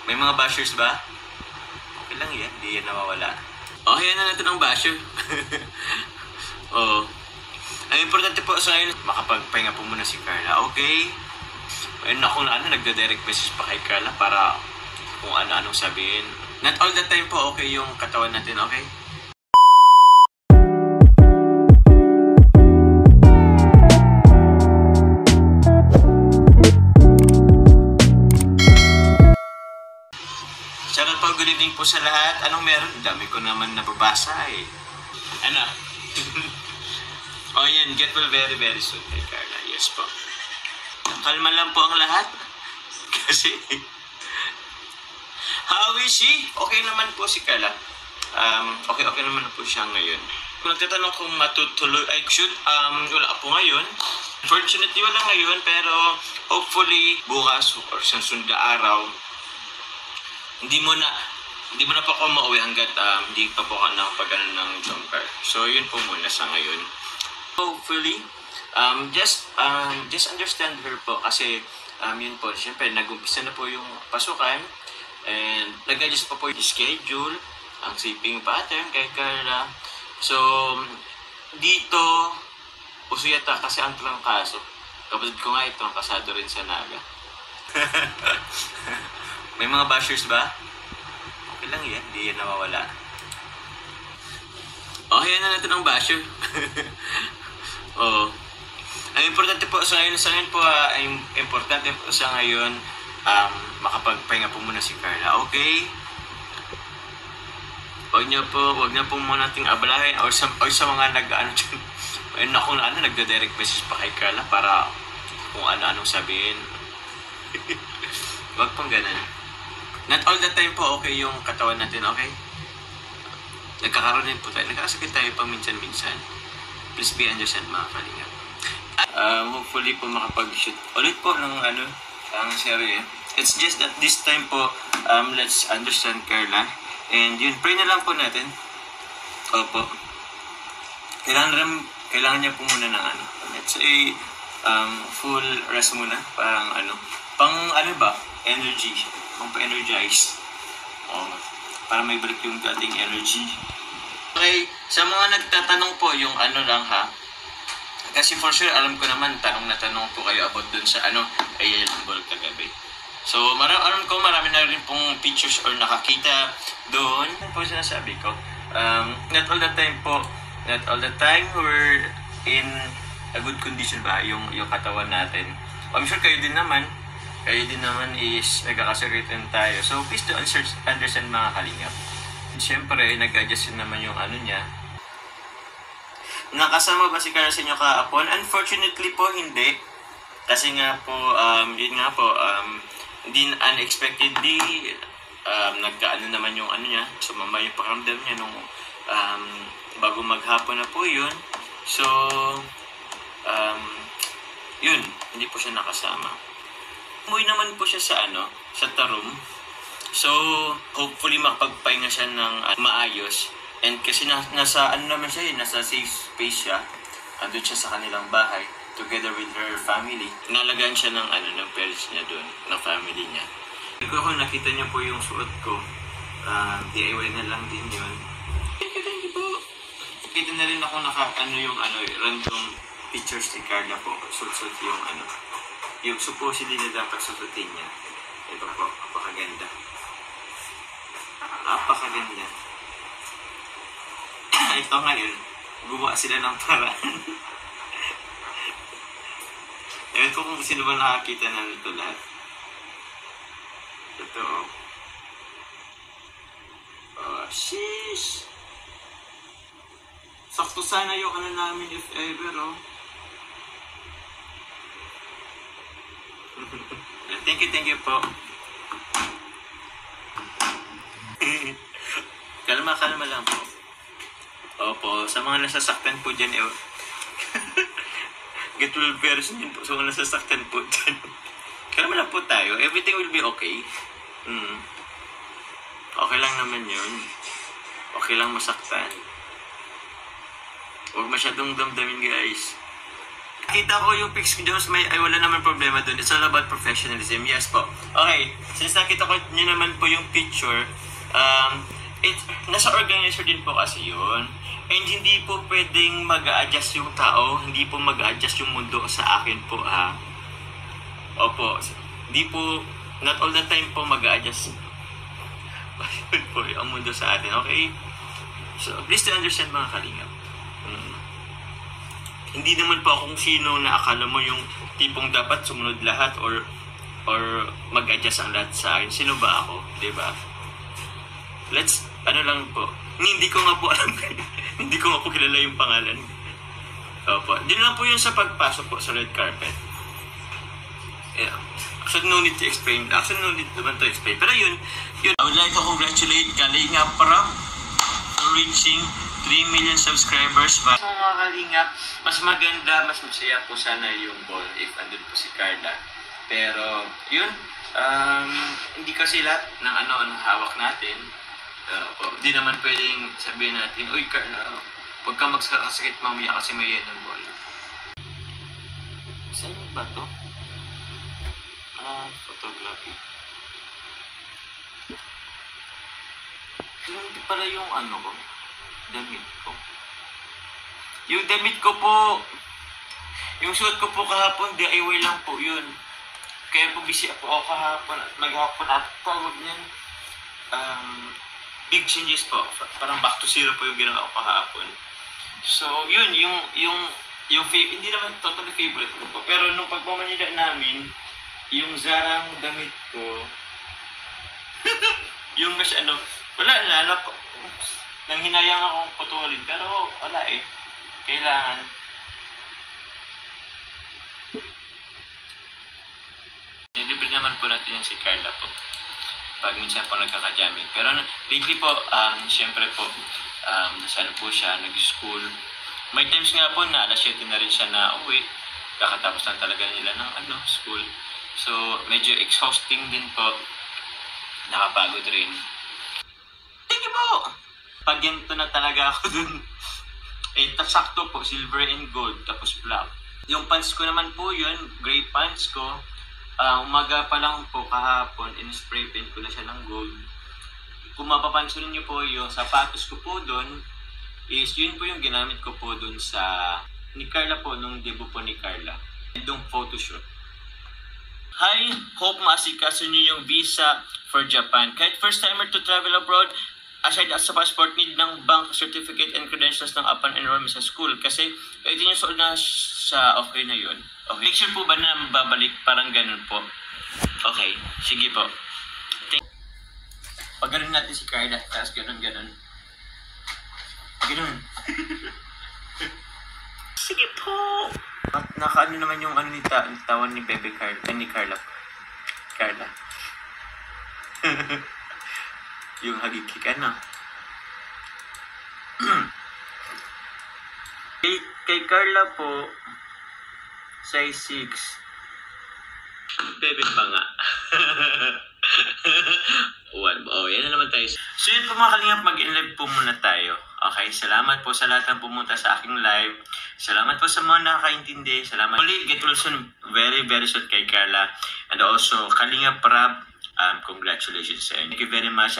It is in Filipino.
May mga bashers ba? Okay lang yan, di yan nawawala. Okay na natin ang basher. Oo. Ang importante po sa ngayon, makapagpahinga po muna si Carla, okay? Ayun ako na nagda-direct message pa kay Carla para kung ano-anong sabihin. Not all the time po okay yung katawan natin, okay? Shoutout po, good evening po sa lahat. Anong meron? Dami ko naman nababasa eh. Ano? Oh yan, get well very very soon kay Carla. Yes po. Kalma lang po ang lahat. Kasi, how is she? Okay naman po si Carla. Okay naman po siya ngayon. Kung nagtatanong kung matutuloy, wala po ngayon. Fortunately, wala ngayon, pero hopefully, bukas or sa sunod na araw, hindi mo na po ako mauwi hanggat hindi pa po ako nakapag ng jump car. So, yun po muna sa ngayon. Hopefully, just understand her po kasi yun po, syempre nag-umpisa na po yung pasukan and nag-adjust pa po yung schedule, ang sleeping pattern kay Carla. So, dito, uso yata kasi ang trangkaso. Kapatid ko nga ito, ang kasado rin sa Naga. May mga bashers ba? Okay lang yan, di yan nawawala. Okay na natin ang basher. Oo. Ang importante po sa ngayon po, importante po sa ngayon, makapagpahinga po muna si Carla, okay? Huwag niyo po muna nating abalahin or sa mga nagda-direct message pa kay Carla para kung ano-anong sabihin. Huwag pong ganun. Not all the time po okay yung katawan natin, okay? Nagkakaroon din po tayo. Nagkakasakit tayo paminsan-minsan. Please be understand mga kalingap. Hopefully po makapag-shoot ulit po ng ang serye. It's just that this time po, let's understand Carla. And yun, pray na lang po natin. Opo. Kailangan niya po muna ng let's say, full rest muna. Parang energy. Pang-energize. Para may balik yung dating energy. Okay, sa mga nagtatanong po yung lang ha. Kasi for sure, alam ko naman, tanong po kayo about dun sa AL ball kagabi. So, alam ko marami na rin pong pictures or nakakita doon. Ano po sinasabi ko? Not all the time we're in a good condition ba yung katawan natin. I'm sure kayo din naman is nagkakasakritan tayo. So, please to understand mga kalingap. Siyempre, nag-adjust naman yung niya. Nakasama ba si Carla sa inyo kahapon? Unfortunately po, hindi. Kasi nga po, hindi unexpectedly, naman yung niya. Sumama yung pakiramdam niya nung bago maghapon na po yun. So, yun, hindi po siya nakasama. Umuwi naman po siya sa Tarum. So, hopefully makapagpahinga siya ng maayos. And kasi nasa safe space siya. Andun siya sa kanilang bahay together with her family. Inalagaan siya ng parents niya doon, ng family niya. Kung nakita niyo po yung suot ko, DIY na lang din yun. Thank you po. Kita na rin ako yung random pictures ni Carla po. Suot yung supposedly na dapat susutin niya. Ito po, napakaganda. Napakaganda. Ito ngayon, gumawa sila ng paraan. Ewan ko kung sino ba nakakita na nito lahat. Ito, sheesh! Sakto sana yung namin if ever, Thank you po. Kalma lang po. Opo, sa mga nasasaktan po dyan, get well very soon po sa mga nasasaktan po dyan. Kalma lang po tayo. Everything will be okay. Okay lang naman yun. Okay lang masaktan. Huwag masyadong damdamin, guys. Kita ko yung pics ko, Jones, ay wala naman problema dun. It's all about professionalism. Yes po. Okay, since nakita ko nyo naman po yung picture, nasa organizer din po kasi yun. And hindi po pwedeng mag-a-adjust yung tao, hindi po mag-a-adjust yung mundo sa akin po, ha. Opo, hindi po, not all the time po mag-a-adjust po ang mundo sa atin, okay? So, please to understand mga kalingap. Hindi naman po akong sino na akala mo yung tipong dapat sumunod lahat or mag-adjust ang lahat sa akin. Sino ba ako? Diba? Ano lang po. Hindi ko nga po alam. Hindi ko nga po kilala yung pangalan. Opo. Din lang po yun sa pagpasok po sa red carpet. Yeah. Actually, no need to explain. Actually, no need naman to explain. Pero yun. I would like to congratulate Kalinga Prab for reaching 3 million subscribers. Mga Kalinga, mas maganda, mas masaya po sana yung ball if andun po si Carla. Pero, yun. Hindi kasi lahat ng ang hawak natin. Di naman pwedeng sabihin natin, uy Carla, huwag kang magsakasakit mamaya kasi may yan ng ball. Saan ba ito? Photography. Hindi pala yung ko, damit ko. Yung damit ko po, yung suot ko po kahapon, DIY lang po yun. Kaya po busy po ako kahapon at maghapon at tawag niyan. Big changes po. Parang back to zero po yung ginawa ko kahapon. So, yun, yung hindi naman totally favorite ko po. Pero nung pagpamanila namin, yung Zarang damit ko, yung mas wala na po. Nang hinayang akong putulin. Pero wala eh. Kailangan. Nilibre naman po natin yung si Carla po. Pag minsan po nagkakajamming. Pero lately po, siyempre po, nasa po siya, nag-school. May times nga po na alas 7 na rin siya na uwi. Kakatapos lang talaga nila ng school. So, medyo exhausting din po. Nakapagod rin. Thank you po! Pag ganito na talaga ako dun. Sakto po, silver and gold, tapos black. Yung pants ko naman po yun, gray pants ko. Umaga pa lang po kahapon, in-spray paint ko na siya ng gold. Kung mapapansin niyo po yung sapatos ko po doon, is yun po yung ginamit ko po doon sa ni Carla po, nung debut po ni Carla. Yung photoshoot. Hi! Hope maasikaso niyo yung visa for Japan. Kahit first timer to travel abroad, aside sa passport, need ng bank certificate and credentials ng upon enrollment sa school. Kasi 18 years old na siya, okay na yun. Okay. Make sure po ba na babalik? Parang ganun po. Okay, sige po. Pag ganun natin si Carla, tapos ganun. Ganun. Sige po. At nakaano naman yung tawan ni Bebe Carla, ni Carla. Yung hagikik kay Carla po, size 6. Bebe pa nga. Yan na naman tayo. So yun po mga kalingap, mag-in-live po muna tayo. Okay, salamat po sa lahat ng pumunta sa aking live. Salamat po sa mga nakakaintindi. Salamat. Muli, get well soon. Very, very soon kay Carla. And also, Kalinga Prab, congratulations. Thank you very much.